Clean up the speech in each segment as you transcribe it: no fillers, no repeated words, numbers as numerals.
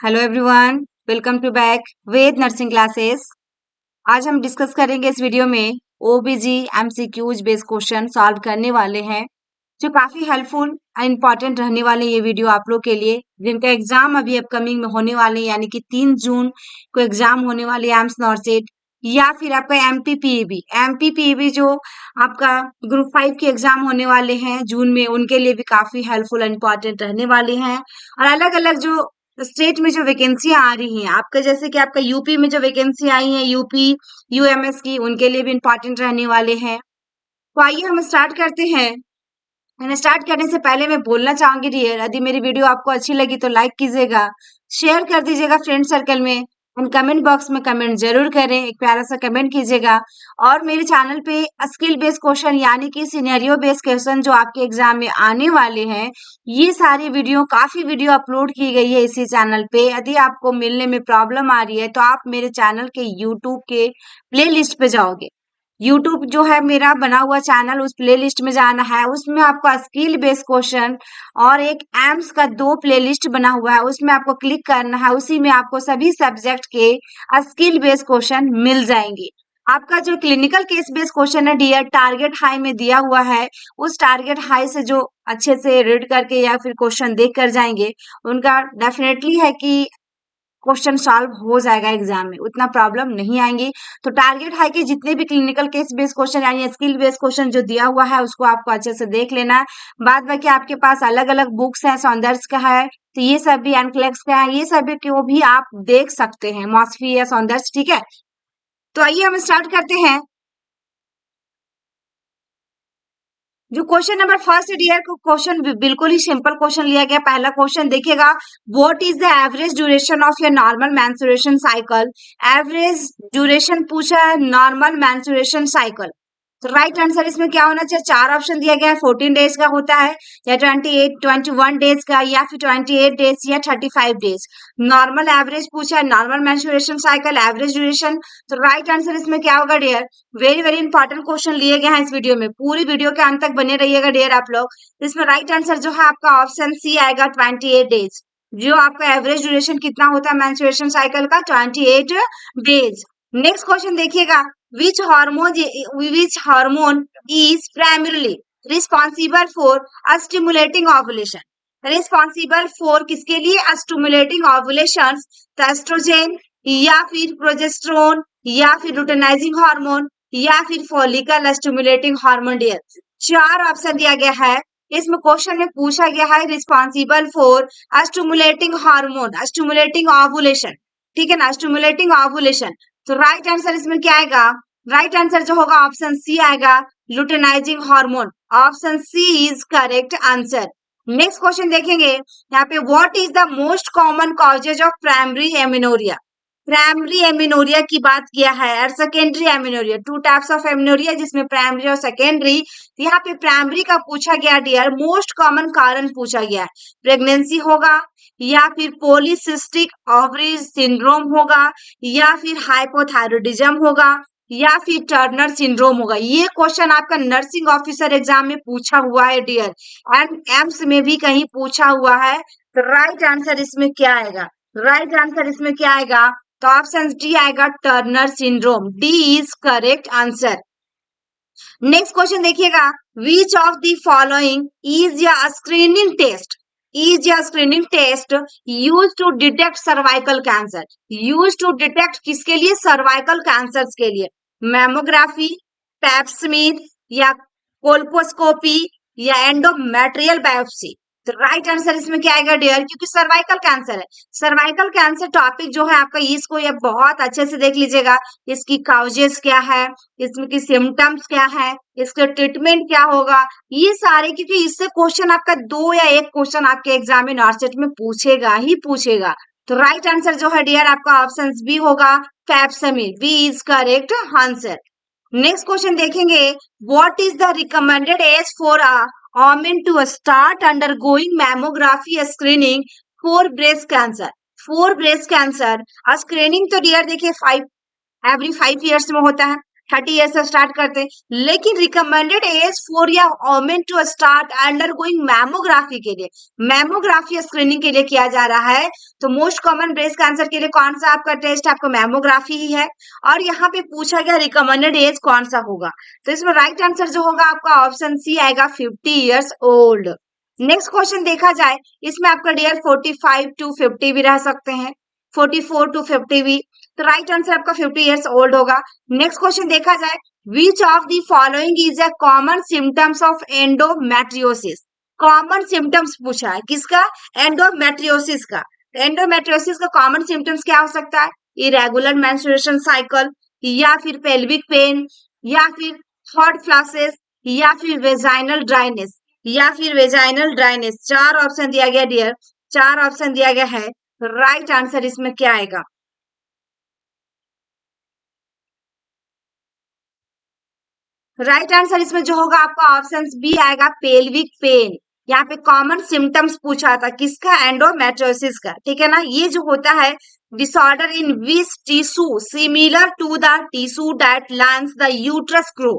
Hello everyone, welcome to back Ved nursing classes. आज हम discuss करेंगे इस वीडियो में OBG MCQs based question solve करने वाले हैं, जो काफी हेल्पफुल एंड इम्पॉर्टेंट रहने वाले ये वीडियो आप लोग के लिए, जिनका एग्जाम अभी अपकमिंग में होने वाले हैं, यानी कि 3 जून को एग्जाम होने वाले एम्स नॉर्सेट या फिर आपका एमपीपीईबी जो आपका ग्रुप 5 के एग्जाम होने वाले हैं जून में, उनके लिए भी काफी हेल्पफुल एंड इम्पॉर्टेंट रहने वाले हैं। और अलग अलग जो स्टेट में जो वैकेंसी आ रही हैं आपका, जैसे कि आपका यूपी में जो वैकेंसी आई है यूपी यूएमएस की, उनके लिए भी इम्पोर्टेंट रहने वाले हैं। तो आइए हम स्टार्ट करते हैं। स्टार्ट करने से पहले मैं बोलना चाहूंगी डियर, यदि मेरी वीडियो आपको अच्छी लगी तो लाइक कीजिएगा, शेयर कर दीजिएगा फ्रेंड सर्कल में, एंड कमेंट बॉक्स में कमेंट जरूर करें, एक प्यारा सा कमेंट कीजिएगा। और मेरे चैनल पे स्किल बेस्ड क्वेश्चन यानी कि सिनेरियो बेस्ड क्वेश्चन जो आपके एग्जाम में आने वाले हैं, ये सारी वीडियो काफी वीडियो अपलोड की गई है इसी चैनल पे। यदि आपको मिलने में प्रॉब्लम आ रही है तो आप मेरे चैनल के यूट्यूब के प्ले लिस्ट पे जाओगे। यूट्यूब जो है मेरा बना हुआ चैनल, उस प्लेलिस्ट में जाना है, उसमें आपको स्किल बेस्ड क्वेश्चन और एक एम्स का 2 प्लेलिस्ट बना हुआ है, उसमें आपको क्लिक करना है। उसी में आपको सभी सब्जेक्ट के स्किल बेस्ड क्वेश्चन मिल जाएंगे। आपका जो क्लिनिकल केस बेस्ड क्वेश्चन है डियर, टारगेट हाई में दिया हुआ है, उस टारगेट हाई से जो अच्छे से रीड करके या फिर क्वेश्चन देख कर जाएंगे, उनका डेफिनेटली है कि क्वेश्चन सॉल्व हो जाएगा एग्जाम में, उतना प्रॉब्लम नहीं आएंगी। तो टारगेट हाई के जितने भी क्लिनिकल केस बेस्ड क्वेश्चन यानी स्किल बेस्ड क्वेश्चन जो दिया हुआ है, उसको आपको अच्छे से देख लेना है। बाद बाकी आपके पास अलग अलग बुक्स है, सौंदर्य का है, तो ये सब भी एनक्लेक्स का है, ये सब को भी आप देख सकते हैं, मॉसफी या सौंदर्य, ठीक है। तो आइए हम स्टार्ट करते हैं। जो क्वेश्चन नंबर फर्स्ट डियर को क्वेश्चन बिल्कुल ही सिंपल क्वेश्चन लिया गया। पहला क्वेश्चन देखिएगा, what is the average duration of your normal menstruation cycle. Average duration पूछा है, नॉर्मल मेंस्ट्रुएशन साइकिल। तो राइट आंसर इसमें क्या होना चाहिए, 4 ऑप्शन दिया गया है। 14 डेज का होता है, या 21 डेज का, या फिर 28 डेज, या 35 डेज। नॉर्मल एवरेज पूछा है, normal menstruation cycle, average duration. तो राइट आंसर इसमें क्या होगा dear, very very important question लिए गए हैं इस वीडियो में, पूरी वीडियो के अंत तक बने रहिएगा डियर आप लोग। इसमें राइट आंसर जो है आपका ऑप्शन सी आएगा, 28 डेज। जो आपका एवरेज ड्यूरेशन कितना होता है मेंस्ट्रुएशन साइकिल का, 28 डेज। नेक्स्ट क्वेश्चन देखिएगा, which hormone is primarily responsible for stimulating ovulation। Responsible for किसके लिए, स्टिमुलेटिंग ओवुलेशन। एस्ट्रोजेन, या फिर प्रोजेस्टेरोन, या फिर लुटेनाइजिंग हार्मोन, या फिर follicle stimulating hormone dear. 4 option दिया गया है। इसमें क्वेश्चन में पूछा गया है responsible for stimulating hormone, stimulating ovulation, ठीक है ना, स्टिमुलेटिंग ओवुलेशन। तो राइट आंसर इसमें क्या आएगा, राइट आंसर जो होगा ऑप्शन सी आएगा, luteinizing hormone. Option C is correct answer. Next question देखेंगे यहाँ पे, what is the most common causes of primary amenorrhoea. Primary amenorrhoea की बात किया है, और secondary amenorrhoea, 2 types of amenorrhoea, जिसमें प्राइमरी और सेकेंडरी। यहाँ पे प्राइमरी का पूछा गया डियर, मोस्ट कॉमन कारण पूछा गया है, प्रेगनेंसी होगा, या फिर पॉलीसिस्टिक ओवरी सिंड्रोम होगा, या फिर हाइपोथायरॉयडिज्म होगा, या फिर टर्नर सिंड्रोम होगा। ये क्वेश्चन आपका नर्सिंग ऑफिसर एग्जाम में पूछा हुआ है डियर, एंड एम्स में भी कहीं पूछा हुआ है। तो राइट आंसर इसमें क्या आएगा, राइट आंसर इसमें क्या आएगा, तो ऑप्शन डी आएगा, Turner syndrome. D is correct answer. Next question देखिएगा, which of the following is a screening test, is a screening test use to detect cervical cancer. Use to detect किसके लिए, cervical cancer के लिए। Mammography, pipe स्मीर, या colposcopy, या endometrial biopsy. तो right answer इसमें क्या आएगा डियर, क्योंकि सर्वाइकल कैंसर है। सर्वाइकल कैंसर टॉपिक जो है आपका, इसको ये बहुत अच्छे से देख लीजिएगा, इसकी काउजेस क्या है, इसमें की सिम्टम्स क्या है, इसका ट्रीटमेंट क्या होगा, ये सारे, क्योंकि इससे क्वेश्चन आपका 2 या 1 क्वेश्चन आपके एग्जाम में नॉर्सेट में पूछेगा ही पूछेगा। तो राइट आंसर जो है डियर आपका ऑप्शन बी होगा, pap smear. B is correct answer. Next question देखेंगे, what is the recommended age for a women to start undergoing mammography screening for breast cancer। for breast cancer screening तो dear देखिए 5 every 5 years में होता है, 30 years से start करते हैं, लेकिन रिकमेंडेड एज फॉर या women to start undergoing mammography के लिए, मैमोग्राफी स्क्रीनिंग के लिए किया जा रहा है। तो मोस्ट कॉमन ब्रेस्ट कैंसर के लिए कौन सा आपका टेस्ट, आपका मैमोग्राफी ही है। और यहाँ पे पूछा गया रिकमेंडेड एज कौन सा होगा, तो इसमें राइट आंसर जो होगा आपका ऑप्शन सी आएगा, 50 ईयर्स ओल्ड। नेक्स्ट क्वेश्चन देखा जाए, इसमें आपका डियर 45 टू 50 भी रह सकते हैं, 44 टू 50 भी, तो राइट आंसर आपका 50 ईयर्स ओल्ड होगा। नेक्स्ट क्वेश्चन देखा जाए, विच of the following is a common symptoms of endometriosis, common symptoms पूछा है किसका, एंडोमेट्रियोसिस का। एंडोमेट्रियोसिस का कॉमन सिम्टम्स क्या हो सकता है, इरेगुलर मेंस्ट्रुएशन साइकिल, या फिर पेल्विक पेन, या फिर हॉट फ्लैशेस, या फिर वेजाइनल ड्राइनेस, या फिर वेजाइनल ड्राइनेस। चार ऑप्शन दिया गया डियर, चार ऑप्शन दिया गया है, राइट आंसर इसमें क्या आएगा, राइट आंसर इसमें जो होगा आपका ऑप्शन बी आएगा, पेल्विक पेन। यहाँ पे कॉमन सिम्टम्स पूछा था किसका, एंडोमेट्रियोसिस का, ठीक है ना। ये जो होता है disorder in which tissue similar to the tissue that lines the uterus grow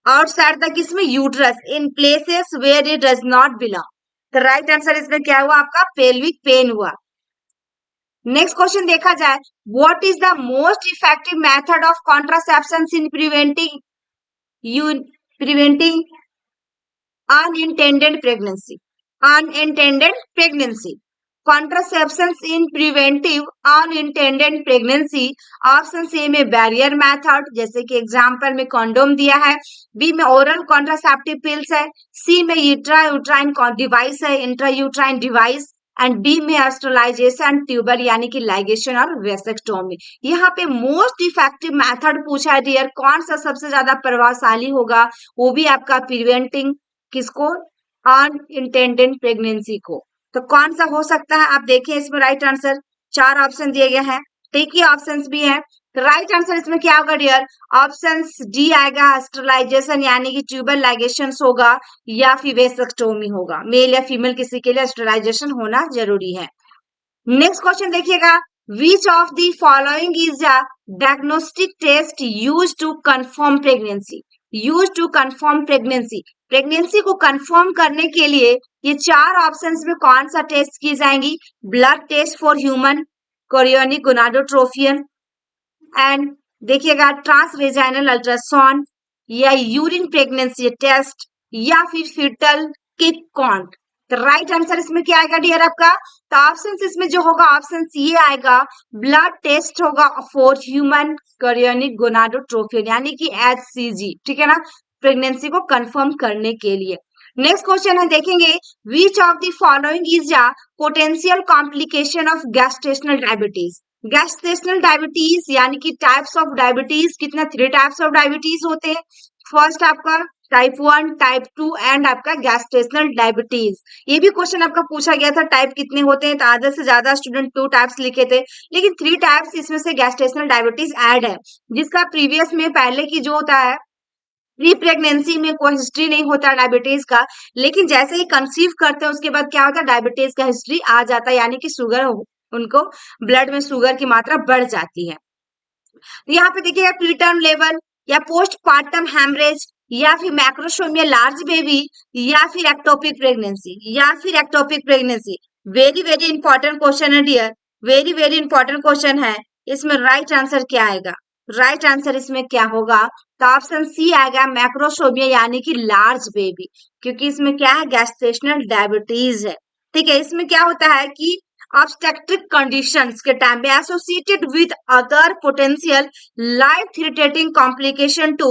outside the किसमें, uterus, in places where it does not belong. तो राइट आंसर इसमें क्या हुआ आपका, पेल्विक पेन हुआ। नेक्स्ट क्वेश्चन देखा जाए, what is the most effective method of contraception in preventing you preventing unintended pregnancy, unintended pregnancy, contraceptions in preventive unintended pregnancy। Option A में barrier method, जैसे कि एग्जांपल में कंडोम दिया है, B में ओरल कॉन्ट्रासेप्टिव पिल्स है, सी में uterine device है, इंट्रायूट्राइन डिवाइस, एंड डी में एस्ट्रोलाइजेशन ट्यूबर यानी कि लाइगेशन और वेसेक्टोमी। यहाँ पे मोस्ट इफेक्टिव मेथड पूछा है डियर, कौन सा सबसे ज्यादा प्रभावशाली होगा, वो भी आपका प्रिवेंटिंग किसको, अनइंटेंडेड प्रेगनेंसी को। तो कौन सा हो सकता है, आप देखिए इसमें राइट आंसर, चार ऑप्शन दिए गए हैं, ठीक है ऑप्शंस भी हैं। तो राइट आंसर इसमें क्या होगा डियर, ऑप्शन डी आएगा, एस्ट्रलाइजेशन यानी कि ट्यूबल लाइगेशन होगा, या फिर वेसेक्टोमी होगा। मेल या फीमेल किसी के लिए एस्ट्रलाइजेशन होना जरूरी है। नेक्स्ट क्वेश्चन देखिएगा, which of the following is a diagnostic test use to confirm pregnancy, use to confirm pregnancy, pregnancy को कंफर्म करने के लिए ये चार ऑप्शंस में कौन सा टेस्ट की जाएंगी, blood test for human chorionic gonadotropin, and देखिएगा ट्रांसवेजाइनल अल्ट्रासाउंड, या यूरिन प्रेगनेंसी टेस्ट, या फिर फीटल किक काउंट। तो राइट आंसर इसमें क्या आएगा डियर आपका, तो ऑप्शन इसमें जो होगा ऑप्शन ये आएगा, ब्लड टेस्ट होगा फॉर ह्यूमन कोरियोनिक गोनाडोट्रोपियन यानी कि HCG, ठीक है ना, प्रेगनेंसी को कंफर्म करने के लिए। नेक्स्ट क्वेश्चन है देखेंगे, विच of the following is a potential complication of gestational diabetes. Gestational diabetes यानी कि टाइप्स ऑफ डायबिटीज, कितना, 3 टाइप्स ऑफ डायबिटीज होते हैं। फर्स्ट आपका टाइप 1, टाइप 2 एंड आपका गैस्ट्रेशनल डायबिटीज। ये भी क्वेश्चन आपका पूछा गया था, टाइप कितने होते हैं, तो आधे से ज्यादा स्टूडेंट 2 टाइप्स लिखे थे, लेकिन 3 टाइप्स इसमें से गैस्ट्रेशनल डायबिटीज ऐड है, जिसका प्रीवियस में पहले की जो होता है प्री प्रेगनेंसी में कोई हिस्ट्री नहीं होता डायबिटीज का, लेकिन जैसे ही कंसीव करते हैं उसके बाद क्या होता है, डायबिटीज का हिस्ट्री आ जाता है, यानी कि शुगर, उनको ब्लड में शुगर की मात्रा बढ़ जाती है। तो यहाँ पे देखिएगा प्रीटर्म लेवल, या पोस्ट पार्टम हेमरेज, या फिर मैक्रोसोमिया लार्ज बेबी, या फिर एक्टोपिक प्रेगनेंसी, या फिर ectopic pregnancy. Very very important question है dear, very very important question है। इसमें राइट आंसर क्या आएगा, राइट आंसर इसमें क्या होगा, तो ऑप्शन सी आएगा, मैक्रोसोमिया यानी कि लार्ज बेबी, क्योंकि इसमें क्या है, गैस्ट्रेशनल डायबिटीज है, ठीक है। इसमें क्या होता है कि obstetric conditions के टाइम में associated with other potential life threatening complication to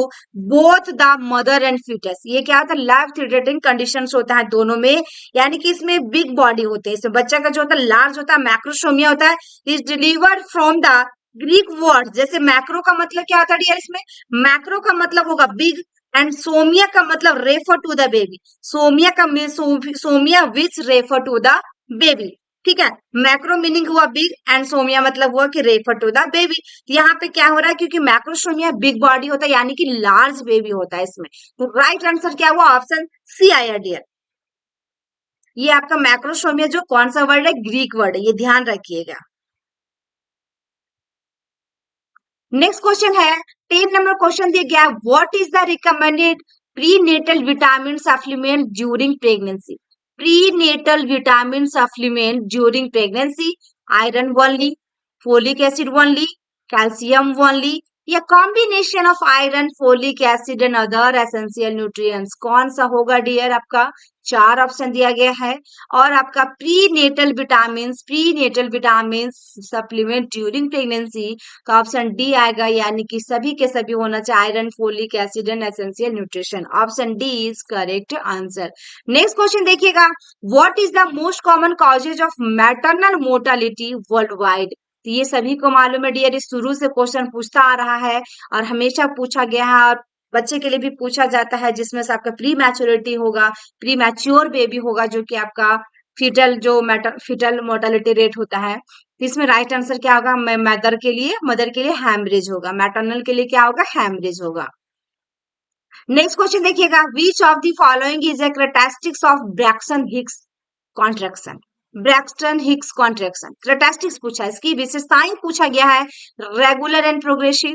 both the mother and fetus। ये क्या होता है, life threatening conditions होता है दोनों में, यानी कि इसमें बिग बॉडी होते हैं, इसमें बच्चा का जो होता है लार्ज होता है, मैक्रोसोमिया होता है, is delivered from the Greek word. जैसे मैक्रो का मतलब क्या होता है डियर, इसमें मैक्रो का मतलब होगा बिग, एंड सोमिया का मतलब रेफर टू द बेबी, सोमिया का सोमिया which refer to the baby, ठीक है। मैक्रो मीनिंग हुआ बिग, एंड सोमिया मतलब हुआ कि रेफर टू द बेबी। यहाँ पे क्या हो रहा है, क्योंकि मैक्रोसोमिया बिग बॉडी होता है यानी कि लार्ज बेबी होता है इसमें, तो राइट आंसर क्या हुआ, ऑप्शन सी आया डियर। ये आपका मैक्रोसोमिया जो कौन सा वर्ड है, ग्रीक वर्ड है, ये ध्यान रखिएगा। नेक्स्ट क्वेश्चन है 10 नंबर क्वेश्चन दिया गया, what is the recommended prenatal vitamin supplement during pregnancy. Prenatal vitamin supplement during pregnancy, iron only, folic acid only, calcium only, या combination of iron, folic acid and other essential nutrients. कौन सा होगा dear आपका? चार option दिया गया है। और आपका prenatal vitamin supplement during pregnancy, तो ऑप्शन डी आएगा, यानी कि सभी के सभी होना चाहिए iron, folic acid and essential nutrition. Option D is correct answer. Next question देखिएगा, what is the most common causes of maternal mortality worldwide. तो ये सभी को मालूम है डियर, शुरू से क्वेश्चन पूछता आ रहा है और हमेशा पूछा गया है, और बच्चे के लिए भी पूछा जाता है, जिसमें से आपका प्री मैच्योरिटी होगा, प्री मैच्योर बेबी होगा, जो कि आपका फीटल मोर्टालिटी रेट होता है। तो इसमें राइट आंसर क्या होगा? मदर के लिए हैमरेज होगा, मैटरनल के लिए क्या होगा? हैमरेज होगा। नेक्स्ट क्वेश्चन देखिएगा, which of the following is a characteristics of Braxton Hicks contraction. Braxton Hicks contraction characteristics पूछा है, इसकी विशेषताएं पूछा गया है। Regular and progressive,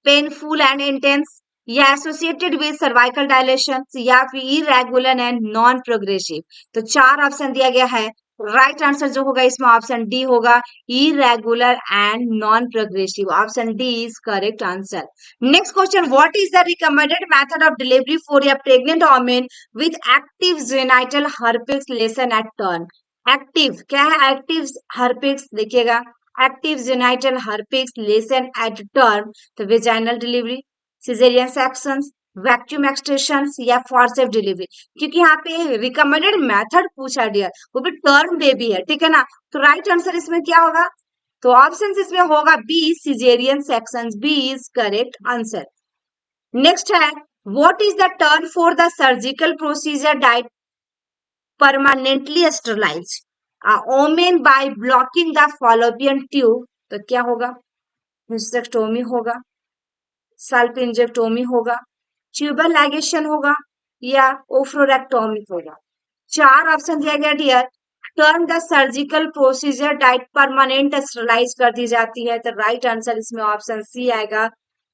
painful and intense, या एसोसिएटेड विद सर्वाइकल डायलेशन, या फिर इरेगुलर एंड नॉन प्रोग्रेसिव। तो चार ऑप्शन दिया गया है, राइट आंसर जो होगा इसमें ऑप्शन डी होगा, irregular and non progressive. Option D is correct answer. Next question, what is the recommended method of delivery for a pregnant women with active genital herpes lesion at term. Active क्या है? Active herpes देखिएगा, active genital herpes lesion at term, तो vaginal delivery, caesarean sections, vacuum extraction, या forceps delivery. क्योंकि यहाँ पे recommended method पूछा dear, वो भी टर्म बेबी है, ठीक है ना। तो राइट आंसर इसमें क्या होगा? तो ऑप्शन इसमें होगा B, caesarean sections. B is correct answer. Next है, what is the term for the surgical procedure that permanently sterilise women by blocking the fallopian tube. तो क्या होगा? हिस्टेक्टोमी होगा, सल्पिंजेक्टोमी होगा, ट्यूबल लाइगेशन होगा, या ओफ्लोरेक्टोमी होगा। चार ऑप्शन दिया गया dear. Term the surgical procedure that permanent sterilise कर दी जाती है, तो राइट आंसर इसमें ऑप्शन सी आएगा,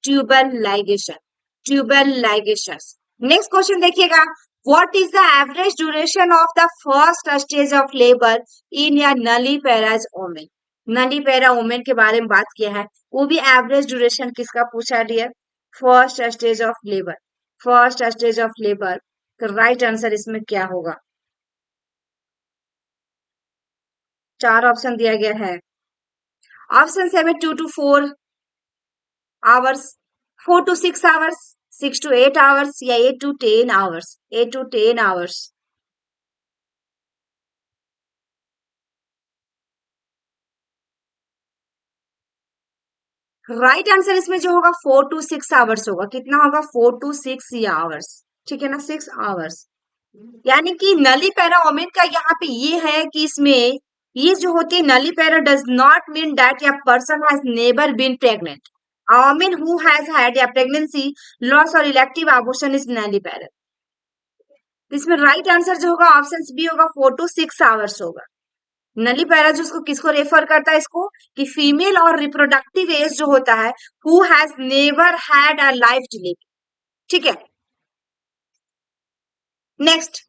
tubal ligation. Tubal ligation. Next question देखिएगा, what is the average duration of the first stage of labour in a nulliparous women. नलीपेरा women के बारे में बात किया है, वो भी एवरेज ड्यूरेशन किसका पूछा dear? First stage of labour. First stage of labour, तो राइट आंसर इसमें क्या होगा? चार ऑप्शन दिया गया है। ऑप्शन से में 2 to 4 hours, 4 to 6 hours, 6 to 8 hours, या 8 to 10 hours. 8 to 10 hours. Right answer इसमें जो होगा 4 to 6 आवर्स होगा। कितना होगा? 4 to 6 आवर्स, ठीक है ना, 6 आवर्स। यानी कि नली पैरा ओमेन का यहाँ पे ये है कि इसमें ये जो होती है nullipara does not mean that a person has never been pregnant. Women who has had a pregnancy loss और elective abortion is nullipara. इसमें राइट आंसर जो होगा ऑप्शन बी होगा, 4 to 6 आवर्स होगा। नली पैरा जो उसको किसको रेफर करता है? इसको कि फीमेल और रिप्रोडक्टिव एज जो होता है, who has never had a life delivery, ठीक है। Next,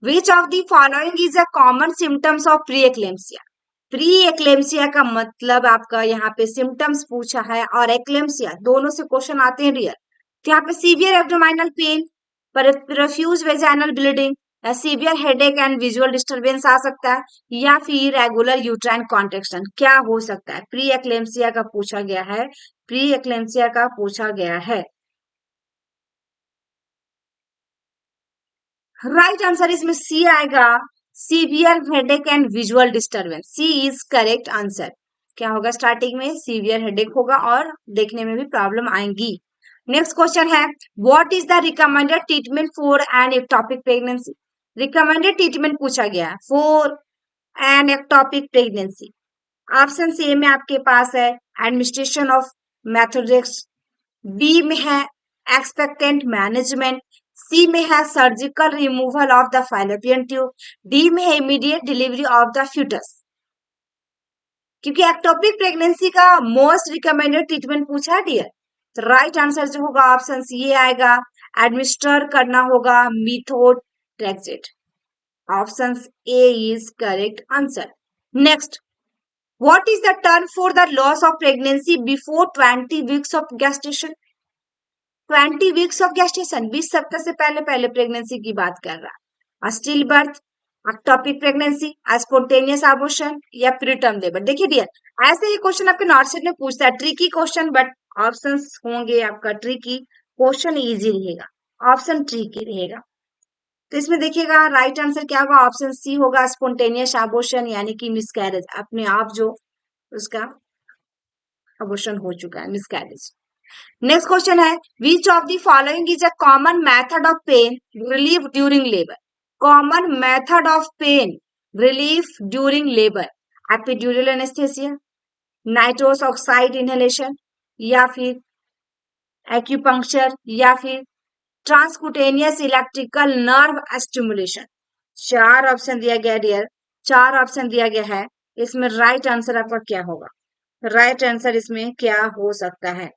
which of the following is a common symptoms of pre eclampsia. Pre eclampsia का मतलब आपका यहाँ पे सिम्टम्स पूछा है, और एक्लेम्सिया दोनों से क्वेश्चन आते हैं रियल। तो यहाँ पे severe abdominal pain, profuse vaginal bleeding, severe headache and visual disturbance आ सकता है, या फिर रेगुलर यूट्राइन कॉन्ट्रेक्शन। क्या हो सकता है? प्री एक्लेम्सिया का पूछा गया है, प्री एक्लेम्सिया का पूछा गया है। राइट आंसर इसमें सी आएगा, severe headache and visual disturbance. C is correct answer. क्या होगा? स्टार्टिंग में सीवियर हेडेक होगा और देखने में भी प्रॉब्लम आएंगी। नेक्स्ट क्वेश्चन है, what is the recommended treatment for an ectopic pregnancy. Recommended treatment पूछा गया है for an ectopic pregnancy. Option C में आपके पास है एडमिनिस्ट्रेशन ऑफ मेथोडेक्स, बी में है एक्सपेक्टेंट मैनेजमेंट, सी में है surgical removal of the fallopian tube, D में है immediate delivery of the foetus. क्योंकि एक्टोपिक प्रेगनेंसी का मोस्ट रिकमेंडेड ट्रीटमेंट पूछा है डियर। तो राइट आंसर जो होगा ऑप्शन सी आएगा, एडमिनिस्टर करना होगा methotrexate. Option A is correct answer. Next, what is the term for the loss of pregnancy before 20 weeks of gestation? 20 weeks of gestation, 20 सप्ताह से पहले पहले प्रेगनेंसी की बात कर रहा है। Still birth, ectopic pregnancy, spontaneous abortion या प्रीटर्म लेबर। देखिए डियर, ऐसे ही क्वेश्चन आपके नॉर्थ सेट में पूछता है, ट्रिकी क्वेश्चन, बट ऑप्शंस होंगे आपका ट्रिकी, क्वेश्चन इजी रहेगा, ऑप्शन ट्रिकी रहेगा। तो इसमें देखिएगा राइट आंसर क्या होगा, ऑप्शन सी होगा, स्पॉन्टेनियस अबॉर्शन यानी कि मिसकैरेज, अपने आप जो उसका अबॉर्शन हो चुका है, मिसकैरेज। नेक्स्ट क्वेश्चन है, which of the following is a common method of pain relief during labour? Common method of pain relief during labour, epidural anaesthesia, nitrous oxide inhalation या फिर एक्यूपंक्चर या फिर ट्रांसकुटेनियस इलेक्ट्रिकल नर्व स्टिमुलेशन। 4 ऑप्शन दिया गया dear, 4 option दिया गया है, इसमें राइट आंसर आपका क्या होगा? राइट आंसर इसमें क्या हो सकता है?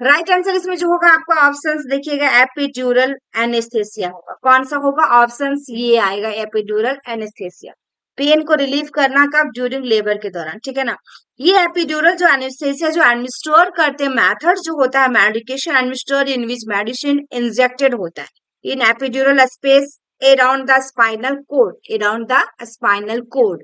राइट आंसर इसमें जो होगा आपका ऑप्शंस देखिएगा, एपिड्यूरल एनेस्थेसिया होगा। कौन सा होगा? ऑप्शन ये आएगा, एपिड्यूरल एनेस्थेसिया। पेन को रिलीव करना कब? ड्यूरिंग लेबर के दौरान, ठीक है ना। ये एपिड्यूरल जो एनेस्थेसिया जो एडमिनिस्टर करते हैं, मेथड जो होता है, medication administer in which medicine injected होता है in epidural space around the spinal cord, around the spinal cord.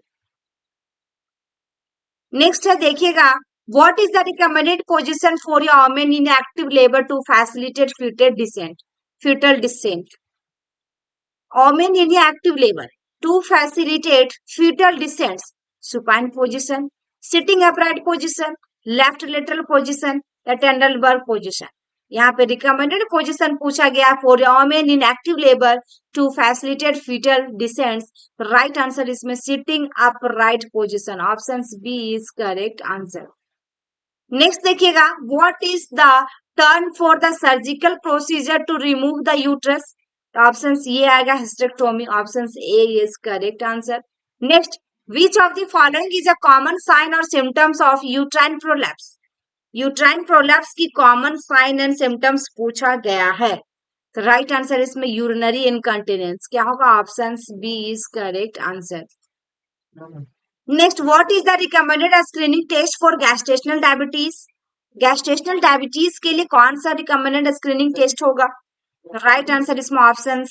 Next है देखिएगा, what is the recommended position for a woman in active labor to facilitate fetal descent? Fetal descent. Women in active labor to facilitate fetal descent. Supine position, sitting upright position, left lateral position या Trendelenburg position. यहाँ पे recommended position पूछा गया for women in active labour to facilitate foetal descents. Right answer इसमें sitting upright position, option B is correct answer. Next देखिएगा, what is the term for the surgical procedure to remove the uterus? Option ये आएगा hysterectomy, option A is correct answer. Next, which of the following is a common sign और symptoms of uterine prolapse? Uterine prolapse की common sign and symptoms पूछा गया है। तो right answer इसमें urinary incontinence क्या होगा? Option B is correct answer. Next, what is the recommended screening test for gestational diabetes? Gestational diabetes के लिए कौन सा रिकमेंडेड स्क्रीनिंग टेस्ट होगा? राइट आंसर इसमें ऑप्शन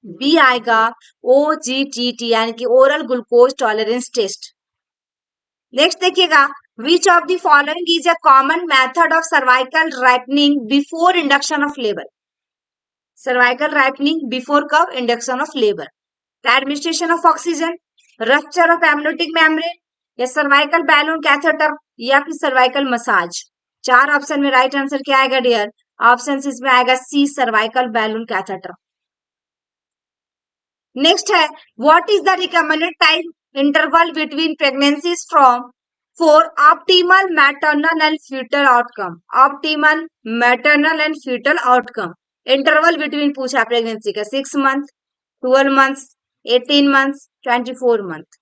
बी आएगा, OGTT यानी कि oral glucose tolerance test. Next देखिएगा, which of the following is a common method of cervical ripening before induction of labour? Cervical ripening before कब? Induction of labour. Administration of oxygen, rupture of amniotic membrane या cervical balloon catheter या फिर cervical massage. 4 option में right answer क्या आएगा dear? Option इसमें आएगा C, cervical balloon catheter. Next है, what is the recommended time interval between pregnancies from for optimal maternal and fetal outcome? Optimal maternal and fetal outcome interval between पूछा pregnancy का, 6 month, 12 months, 18 months, 24 month.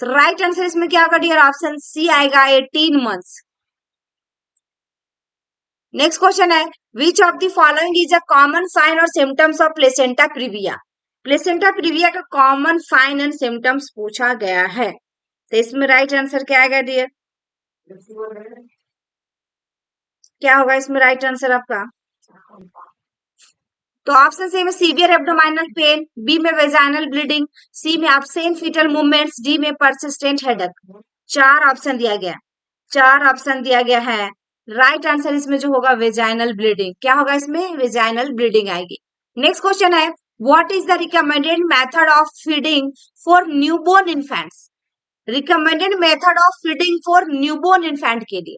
तो right answer इसमें क्या होगा dear? Option C आएगा, 18 months. Next question है, which of the following is a common sign और symptoms of placenta previa? Placenta praevia का कॉमन साइन एंड सिम्टम्स पूछा गया है। तो इसमें राइट आंसर क्या आएगा डियर? क्या होगा इसमें राइट आंसर आपका? तो ऑप्शन ए में सीवियर एब्डोमिनल पेन, बी में वेजाइनल ब्लीडिंग, सी में एब्सेंट फीटल मूवमेंट्स, डी में परसिस्टेंट हेडेक। 4 ऑप्शन दिया गया, 4 ऑप्शन दिया गया है। राइट आंसर इसमें जो होगा वेजाइनल ब्लीडिंग। क्या होगा इसमें? वेजाइनल ब्लीडिंग आएगी। नेक्स्ट क्वेश्चन है, what is the recommended method of feeding for newborn infants? Recommended method of feeding for newborn infant के लिए,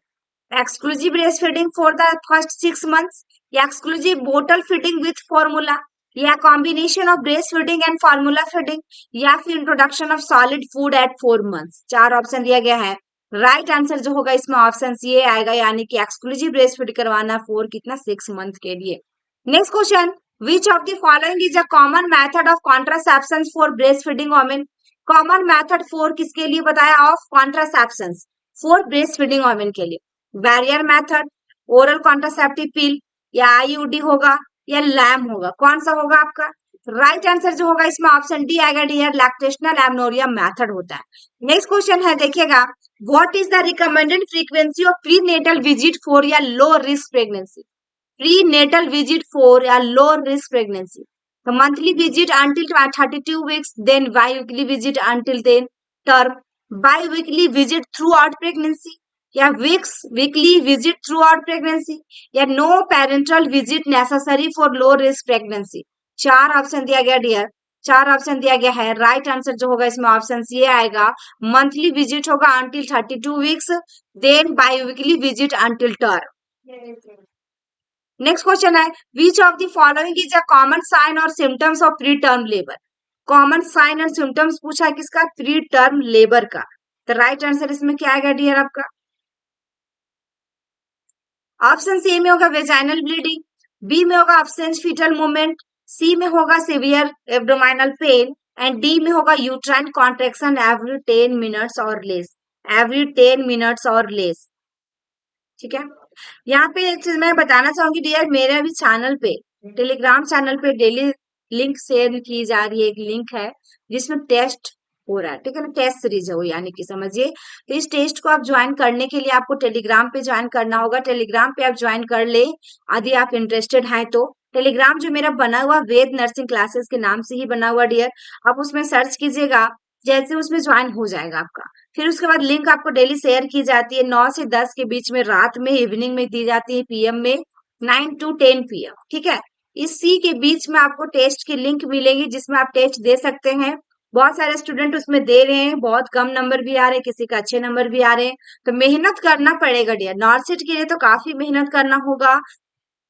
exclusive breast feeding for the first 6 months या exclusive bottle feeding with formula या combination of breast feeding and formula feeding या फिर introduction of solid food at 4 months. 4 option दिया गया है। Right answer जो होगा इसमें ऑप्शन ये आएगा, यानी कि एक्सक्लूसिव ब्रेस्ट फीड करवाना 4 कितना 6 मंथ के लिए। Next question, which of the following is a common method of contraception for breast feeding women? Common method for किसके लिए बताया? Of contraception for breast feeding women के लिए। बैरियर मेथड, ओरल कॉन्ट्रासेप्टिव पिल, या आईयूडी होगा, या लैम होगा? कौन सा होगा आपका राइट आंसर जो होगा इसमें? ऑप्शन डी आएगा डियर, लैक्टेशनल एमनोरिया मेथड होता है। नेक्स्ट क्वेश्चन है देखिएगा, what is the recommended frequency of prenatal visit for a low risk pregnancy? Prenatal visit for a low risk pregnancy, तो monthly visit until 32 weeks, then bi-weekly visit until then term, bi-weekly visit throughout pregnancy, या weekly visit throughout pregnancy, या no parental visit necessary for low risk pregnancy? चार option दिया गया dear, चार option दिया गया है। राइट आंसर जो होगा इसमें ऑप्शन सी आएगा, मंथली विजिट होगा until 32 weeks, then bi-weekly visit until term। Next question है, which of the following is a common sign और symptoms of preterm labor? Common sign और सिम्टम्स पूछा है किसका? प्री टर्म लेबर का। तो राइट आंसर इसमें क्या आएगा डियर आपका? ऑप्शन सी में होगा वेजाइनल ब्लीडिंग, बी में होगा अब्सेंस फीटल मूवमेंट, सी में होगा severe abdominal pain, and D में होगा यूट्राइन कॉन्ट्रेक्शन एवरी 10 मिनट्स और लेस, एवरी 10 मिनट्स और लेस। ठीक है, यहाँ पे एक चीज मैं बताना चाहूंगी डियर, मेरे अभी चैनल पे, टेलीग्राम चैनल पे डेली लिंक शेयर की जा रही है, एक लिंक है जिसमें टेस्ट हो रहा है, ठीक है ना, टेस्ट सीरीज है वो, यानी कि समझिए। तो इस टेस्ट को आप ज्वाइन करने के लिए आपको टेलीग्राम पे ज्वाइन करना होगा, टेलीग्राम पे आप ज्वाइन कर ले यदि आप इंटरेस्टेड हैं तो। टेलीग्राम जो मेरा बना हुआ वेद नर्सिंग क्लासेस के नाम से ही बना हुआ डियर, आप उसमें सर्च कीजिएगा, जैसे उसमें ज्वाइन हो जाएगा आपका। फिर उसके बाद लिंक आपको डेली शेयर की जाती है, 9 से 10 के बीच में रात में, इवनिंग में दी जाती है, पीएम में 9 to 10 पीएम। ठीक है, इसी के बीच में आपको टेस्ट की लिंक मिलेगी जिसमें आप टेस्ट दे सकते हैं। बहुत सारे स्टूडेंट उसमें दे रहे हैं, बहुत कम नंबर भी आ रहे हैं, किसी का अच्छे नंबर भी आ रहे हैं, तो मेहनत करना पड़ेगा डियर। नॉर्सिट के लिए तो काफी मेहनत करना होगा,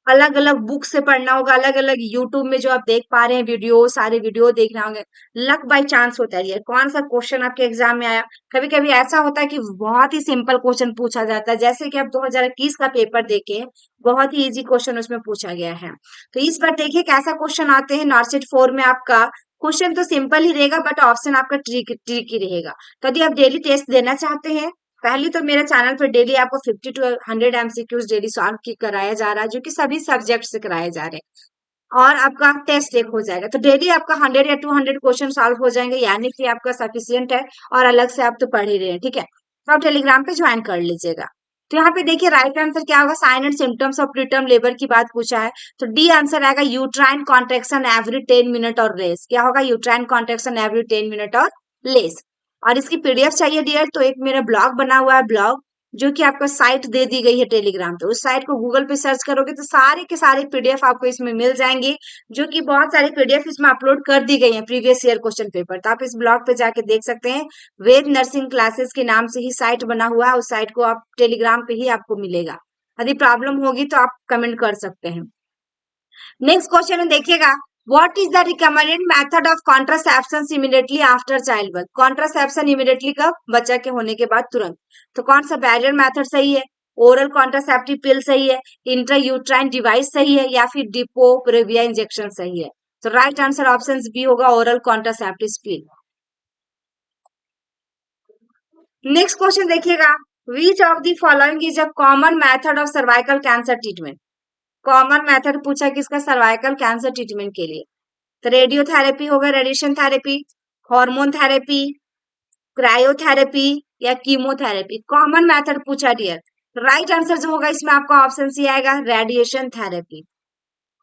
अलग अलग बुक से पढ़ना होगा, अलग अलग यूट्यूब में जो आप देख पा रहे हैं वीडियो, सारे वीडियो देखना होगा। लक बाय चांस होता है ये, कौन सा क्वेश्चन आपके एग्जाम में आया। कभी कभी ऐसा होता है कि बहुत ही सिंपल क्वेश्चन पूछा जाता है, जैसे कि आप 2021 का पेपर देखे, बहुत ही इजी क्वेश्चन उसमें पूछा गया है। तो इस बार देखिए कैसा क्वेश्चन आते हैं नॉर्सिट 4 में। आपका क्वेश्चन तो सिंपल ही रहेगा, बट ऑप्शन आपका ट्रिकी रहेगा। तो यदि आप डेली टेस्ट देना चाहते हैं, पहले तो मेरे चैनल पर डेली आपको 50 to 100 एमसीक्यूज डेली सॉल्व की कराया जा रहा है, जो कि सभी सब्जेक्ट से कराए जा रहे हैं, और आपका टेस्ट एक हो जाएगा। तो डेली आपका 100 या 200 क्वेश्चन सॉल्व हो जाएंगे, यानी कि आपका सफिशियंट है, और अलग से आप तो पढ़ ही रहे हैं। ठीक है, तो आप टेलीग्राम पे ज्वाइन कर लीजिएगा। तो यहाँ पे देखिए राइट आंसर क्या होगा, sign and symptoms of preterm labour की बात पूछा है, तो डी आंसर आएगा, यूट्राइन कॉन्ट्रेक्शन एवरी 10 मिनट और लेस। क्या होगा? यूट्राइन कॉन्ट्रेक्शन एवरी 10 मिनट और लेस। और इसकी पीडीएफ चाहिए डियर, तो एक मेरा ब्लॉग बना हुआ है, ब्लॉग जो कि आपको साइट दे दी गई है टेलीग्राम पे, उस साइट को गूगल पे सर्च करोगे तो सारे के सारे पीडीएफ आपको इसमें मिल जाएंगे, जो कि बहुत सारे पीडीएफ इसमें अपलोड कर दी गई है प्रीवियस ईयर क्वेश्चन पेपर। तो आप इस ब्लॉग पे जाके देख सकते हैं, वेद नर्सिंग क्लासेस के नाम से ही साइट बना हुआ है, उस साइट को आप टेलीग्राम पे ही आपको मिलेगा। यदि प्रॉब्लम होगी तो आप कमेंट कर सकते हैं। नेक्स्ट क्वेश्चन में देखिएगा, what is the recommended method of contraception immediately after child birth? Contraception immediately कब? बच्चा के होने के बाद तुरंत। तो कौन सा बैरियर मेथड सही है, ओरल कॉन्ट्रासेप्टिव पिल सही है, इंट्रायूट्राइन डिवाइस सही है, या फिर डिपो प्रेविया इंजेक्शन सही है? तो राइट आंसर ऑप्शन बी होगा, oral contraceptive pill. Next question देखिएगा, which of the following is a common method of cervical cancer treatment? Common method पूछा किसका? सर्वाइकल कैंसर ट्रीटमेंट के लिए। तो रेडियोथेरेपी होगा, radiation therapy, hormone therapy, cryotherapy, या chemotherapy? Common method पूछा dear, right answer जो होगा इसमें आपका ऑप्शन सी आएगा, radiation therapy.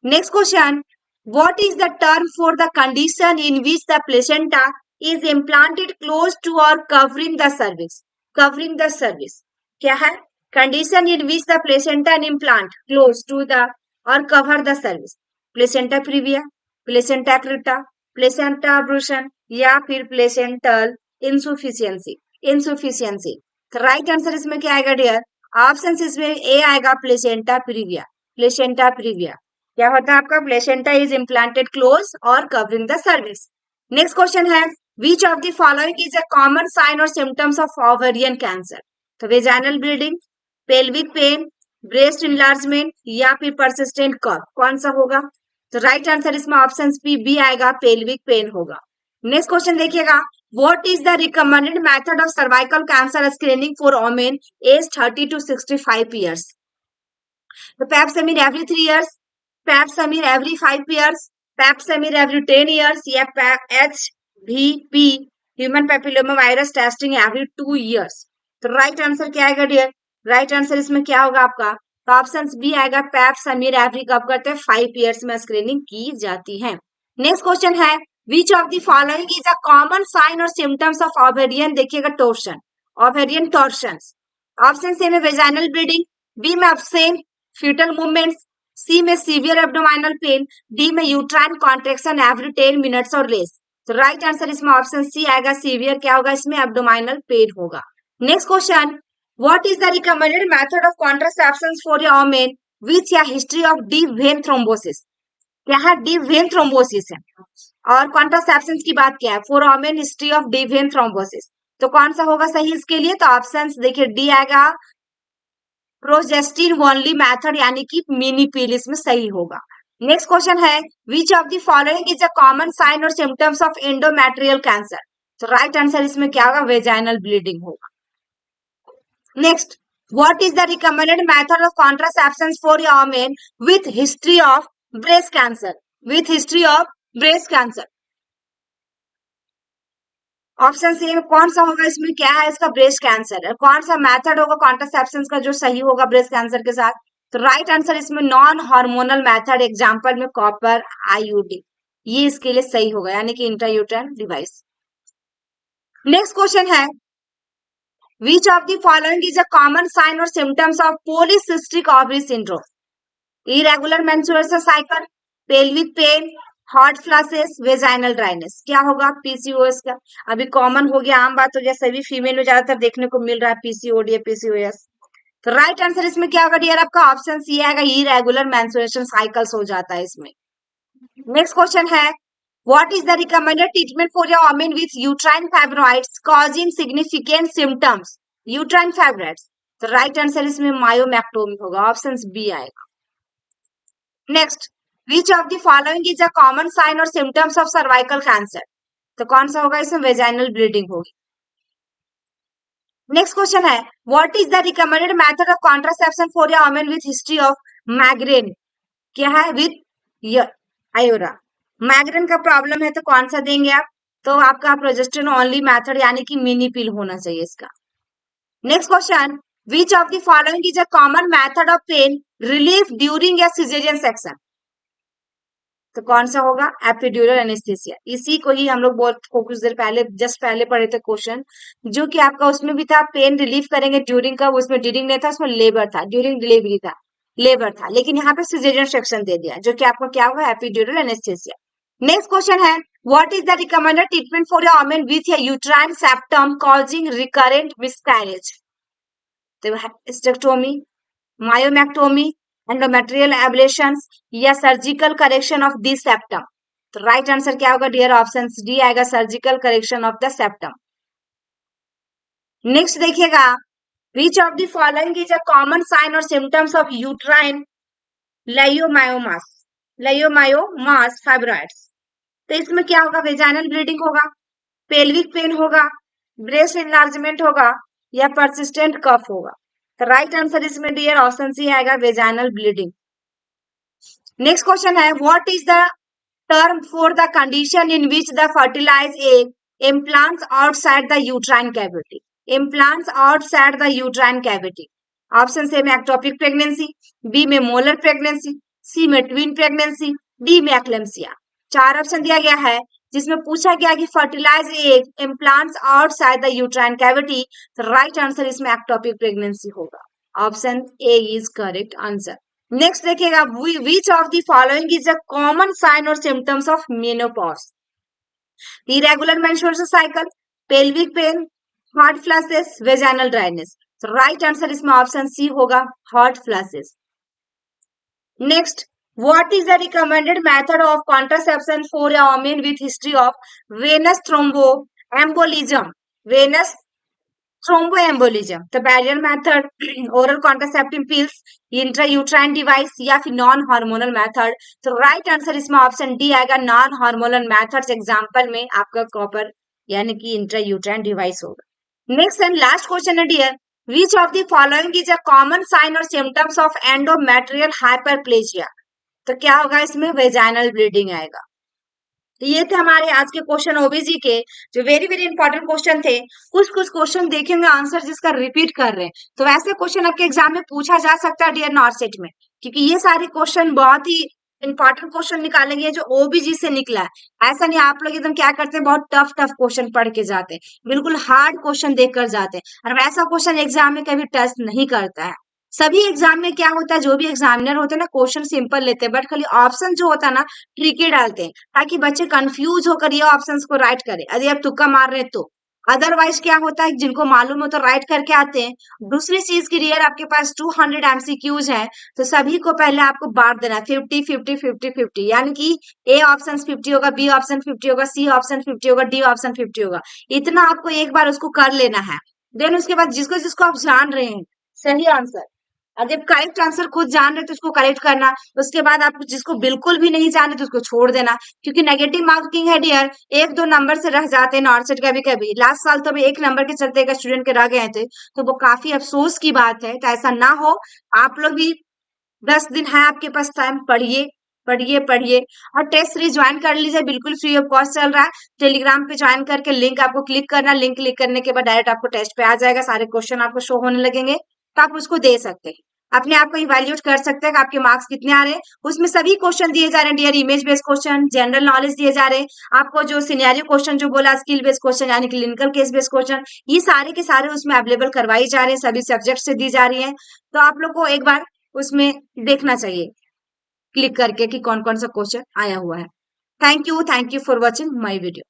Next question, what is the term for the condition in which the placenta is implanted close to और covering the cervix? Covering the cervix क्या है? Condition in which the placenta implant close to the और cover the cervix? Placenta previa, placenta accreta, placenta अब्रूशन, या फिर placental इनसुफिशियंसी? इनसुफिशियंसी। Right answer इसमें क्या आएगा dear? Option इसमें ए आएगा, प्लेसेंटा प्रीविया। प्लेसेंटा प्रीविया क्या होता है आपका? प्लेसेंटा इज इम्प्लांटेड क्लोज और covering the cervix. Next question है, which of the following is a common sign और सिम्टम्स ऑफ ओवेरियन कैंसर? तो vaginal bleeding, pelvic pain, breast enlargement, या फिर परसिस्टेंट कफ? कौन सा होगा? तो राइट आंसर इसमें ऑप्शन बी आएगा, पेल्विक पेन होगा। नेक्स्ट क्वेश्चन देखिएगा, what is the recommended method of cervical cancer screening for women age 30 to 65 years? तो pap smear every 3 years, pap smear every 5 years, pap smear every 10 years, या HVP human papilloma virus testing every 2 years? तो right answer क्या आएगा dear? Right answer इसमें क्या होगा आपका? तो ऑप्शन बी आएगा, पैप समीर एवरी कब करते हैं? 5 ईयर्स में स्क्रीनिंग की जाती है। नेक्स्ट क्वेश्चन है, which of the following is a common sign और सिम्टम्स ऑफ ओवेरियन, देखिएगा torsion, ovarian torsions. Option A में वेजाइनल ब्लीडिंग, बी में अपसेन fetal movements, सी में सीवियर एब्डोमिनल पेन, डी में यूट्राइन कॉन्ट्रेक्शन एवरी 10 मिनट्स और less. तो right answer इसमें option C आएगा, सीवियर क्या होगा इसमें? एब्डोमिनल पेन होगा। Next question, what is the recommended method of contraception for a women with a history of deep vein thrombosis? क्या है? डीप वेन थ्रोम्बोसिस है। और कॉन्ट्रासेप्शन की बात क्या है? For a women history of deep vein thrombosis. तो कौन सा होगा सही इसके लिए? तो ऑप्शन देखिए डी आएगा, प्रोजेस्टिन ओनली मेथड, यानी कि मिनी पिल इसमें सही होगा। नेक्स्ट क्वेश्चन है, which of the following is a common sign और सिम्टम्स ऑफ एंडोमेट्रियल कैंसर? तो राइट आंसर इसमें क्या होगा? वेजाइनल ब्लीडिंग होगा। Next, what is the recommended method of contraception for a women with history of breast cancer? With history of breast cancer, option C में कौन सा होगा इसमें? क्या है इसका? ब्रेस्ट कैंसर है। कौन सा मेथड होगा कॉन्ट्रासेप्शन का जो सही होगा ब्रेस्ट कैंसर के साथ? तो राइट आंसर इसमें नॉन हार्मोनल मेथड, एग्जांपल में कॉपर आईयूडी, ये इसके लिए सही होगा, यानी कि इंट्रायूटेराइन डिवाइस। नेक्स्ट क्वेश्चन है, which of the following is a common sign और symptoms of polycystic ovary syndrome? Irregular menstrual cycle, pelvic pain, hot flashes, vaginal dryness. क्या होगा? पीसीओएस का। अभी कॉमन हो गया, आम बात हो गया, सभी फीमेल में ज्यादातर देखने को मिल रहा है पीसीओडी या पीसीओएस। तो राइट आंसर इसमें क्या होगा डियर? आपका ऑप्शन सी आएगा, इरेगुलर मेंस्ट्रुएशन साइकिल्स हो जाता है इसमें। नेक्स्ट क्वेश्चन है, what is the recommended treatment for a women with uterine fibroids causing significant symptoms? Uterine fibroids, तो राइट आंसर इसमें मायोमेक्टोमी होगा, ऑप्शन बी आएगा। Next, which of the following is a common sign और symptoms of cervical cancer? तो कौन सा होगा इसमें? वेजाइनल ब्लीडिंग होगी। नेक्स्ट क्वेश्चन है, what is the recommended method of contraception for a women with history of migraine? क्या है? विथ आयोरा। माइग्रेन का प्रॉब्लम है तो कौन सा देंगे आप? तो आपका प्रोजेस्टेरोन ओनली मेथड, यानी कि मिनी पिल होना चाहिए इसका। Next question, which of the following is a common method of pain relief during या सिजेरियन सेक्शन? तो कौन सा होगा? Epidural anaesthesia. इसी को ही हम लोग बहुत कुछ देर पहले जस्ट पहले पढ़े थे क्वेश्चन, जो कि आपका उसमें भी था पेन रिलीफ करेंगे ड्यूरिंग का, उसमें ड्यूरिंग नहीं था, उसमें लेबर था, ड्यूरिंग डिलीवरी था, लेबर था, लेकिन यहाँ पे सिजेरियन सेक्शन दे दिया, जो कि आपका क्या होगा? Epidural anesthesia. नेक्स्ट क्वेश्चन है, what is the recommended treatment for a women with a uterine septum causing recurrent miscarriage? तो हिस्टेक्टोमी, मायोमेक्टोमी, एंडोमेट्रियल एब्लेशंस, या surgical correction of the septum? तो राइट आंसर क्या होगा डियर? ऑप्शन डी आएगा, surgical correction of the septum. Next देखिएगा, which of the following is a common sign और symptoms of uterine leiomyomas, leiomyomas fibroids? तो इसमें क्या होगा? वेजाइनल ब्लीडिंग होगा, पेल्विक पेन होगा, ब्रेस्ट एनलार्जमेंट होगा, या परसिस्टेंट कफ होगा? तो राइट आंसर इसमें डियर ऑप्शन सी आएगा, वेजाइनल ब्लीडिंग। नेक्स्ट क्वेश्चन है, what is the term for the condition in which the fertilize egg implants outside the uterine cavity? implants outside the uterine cavity, option से में ectopic pregnancy, B में molar pregnancy, C में twin pregnancy, D में eclampsia. चार option दिया गया है, जिसमें पूछा गया कि fertilize egg implants outside the uterine cavity, तो राइट आंसर इसमें एक्टोपिक प्रेगनेंसी होगा, option A is correct answer. Next देखिएगा, which of the following is a common sign और symptoms of menopause? irregular menstrual cycle, pelvic pain, hot flashes, vaginal dryness। तो right answer इसमें option सी होगा, hot flashes। Next, what is the recommended method of contraception for a woman with history of venous thromboembolism? venous thromboembolism, the barrier method, oral contraceptive pills, intrauterine device या फिर non hormonal method. तो right answer इसमें option D आएगा, non hormonal methods example में आपका copper यानी कि intrauterine device होगा। नेक्स्ट एंड लास्ट क्वेश्चन है dear, which of the following is a common sign और सिम्टम्स ऑफ एंडोमेट्रियल हाइपरप्लेजिया। तो क्या होगा इसमें, वेजाइनल ब्लीडिंग आएगा। तो ये थे हमारे आज के क्वेश्चन ओबीजी के, जो वेरी वेरी इंपॉर्टेंट क्वेश्चन थे। कुछ कुछ क्वेश्चन देखेंगे आंसर जिसका रिपीट कर रहे हैं, तो वैसे क्वेश्चन आपके एग्जाम में पूछा जा सकता है डियर नॉर्सेट में, क्योंकि ये सारे क्वेश्चन बहुत ही इंपॉर्टेंट क्वेश्चन निकालेंगे जो ओबीजी से निकला है। ऐसा नहीं आप लोग एकदम क्या करते हैं, बहुत टफ टफ क्वेश्चन पढ़ के जाते हैं, बिल्कुल हार्ड क्वेश्चन देख कर जाते हैं, और वैसा क्वेश्चन एग्जाम में कभी टेस्ट नहीं करता है। सभी एग्जाम में क्या होता है, जो भी एग्जामिनर होते हैं ना, क्वेश्चन सिंपल लेते हैं, बट खाली ऑप्शन जो होता है ना ट्रिकी डालते हैं, ताकि बच्चे कंफ्यूज होकर ये ऑप्शंस को राइट करें, यदि आप तुक्का मार रहे हैं तो। अदरवाइज क्या होता है, जिनको मालूम हो तो राइट करके आते हैं। दूसरी चीज की रियर आपके पास 200 एमसीक्यूज है, तो सभी को पहले आपको बांट देना 50-50-50-50, यानी कि ए ऑप्शन 50 होगा, बी ऑप्शन 50 होगा, सी ऑप्शन 50 होगा, डी ऑप्शन 50 होगा। इतना आपको एक बार उसको कर लेना है। देन उसके बाद जिसको जिसको आप जान रहे हैं सही आंसर, अगर करेक्ट आंसर खुद जान रहे तो उसको करेक्ट करना, उसके बाद आप जिसको बिल्कुल भी नहीं जाने तो उसको छोड़ देना, क्योंकि नेगेटिव मार्किंग है डियर, एक दो नंबर से रह जाते हैं नॉर्सेट कभी कभी। लास्ट साल तो अभी एक नंबर के चलते एक स्टूडेंट के रह गए थे, तो वो काफी अफसोस की बात है। तो ऐसा ना हो, आप लोग भी 10 दिन है आपके पास टाइम, पढ़िए पढ़िए पढ़िए, और टेस्ट सीरीज ज्वाइन कर लीजिए, बिल्कुल फ्री ऑफ कॉस्ट चल रहा है। टेलीग्राम पे ज्वाइन करके लिंक आपको क्लिक करना, लिंक क्लिक करने के बाद डायरेक्ट आपको टेस्ट पे आ जाएगा, सारे क्वेश्चन आपको शो होने लगेंगे, तो आप उसको दे सकते हैं, अपने आप को इवैल्यूएट कर सकते हैं कि आपके मार्क्स कितने आ रहे हैं। उसमें सभी क्वेश्चन दिए जा रहे हैं dear, image based question, general knowledge दिए जा रहे हैं आपको, जो सिनेरियो क्वेश्चन जो बोला, स्किल बेस्ड क्वेश्चन यानी क्लिनिकल केस बेस्ड क्वेश्चन, ये सारे के सारे उसमें अवेलेबल करवाई जा रहे हैं, सभी सब्जेक्ट से दी जा रही है। तो आप लोग को एक बार उसमें देखना चाहिए क्लिक करके कि कौन कौन सा क्वेश्चन आया हुआ है। Thank you for watching my video.